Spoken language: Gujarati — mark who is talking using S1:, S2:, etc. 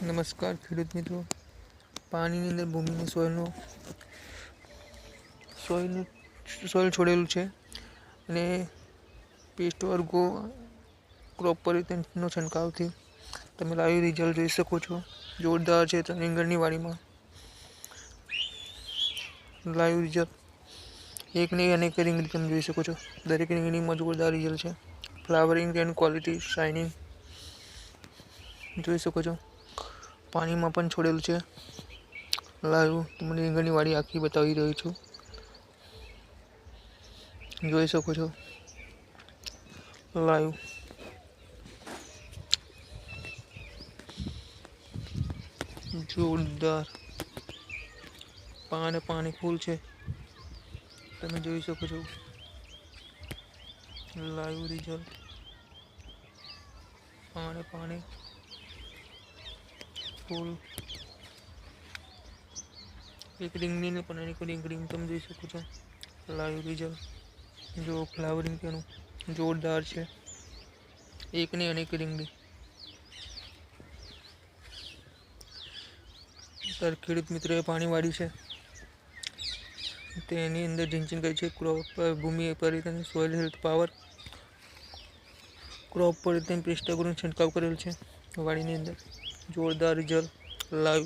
S1: નમસ્કાર ખેડૂત મિત્રો, પાણીની અંદર ભૂમિની સોઇલ છોડેલું છે અને પેસ્ટ વર્ગો ક્રોપ પરિવર્તનનો છંટકાવથી તમે લાઈવ રિઝલ્ટ જોઈ શકો છો. જોરદાર છે. રીંગણની વાડીમાં લાઈવ રિઝલ્ટ એક નહીં અનેક રીંગણી તમે જોઈ શકો છો. દરેક રીંગણીમાં જોરદાર રિઝલ્ટ છે. ફ્લાવરિંગ એન્ડ ક્વોલિટી શાઇનિંગ જોઈ શકો છો. પાણીમાં પણ છોડેલું છે. લાઈવ તમને રીંગણની વાડી આખી બતાવી રહ્યો છું, જોઈ શકો છો. લાઈવ જોરદાર પાણી ફૂલ છે, તમે જોઈ શકો છો. લાઈવ રિઝલ્ટ પાણી ફૂલ એક રીંગણી પણ અનેક રીંગણી તમે જોઈ શકો છો. લાઈવ રિઝલ્ટ જો ફ્લાવરિંગ તેનું જોરદાર છે. એક નહીં અનેક રીંગણી. ખેડૂત મિત્રોએ પાણી વાળ્યું છે, તેની અંદર સિંચન કરી છે. ભૂમિ પરિવર્તન, સોઇલ હેલ્થ પાવર, ક્રોપ પરિવર્તન, પેસ્ટ વર્ગોનો છંટકાવ કરેલ છે વાડીની અંદર. જોરદાર રિઝલ્ટ લાઈવ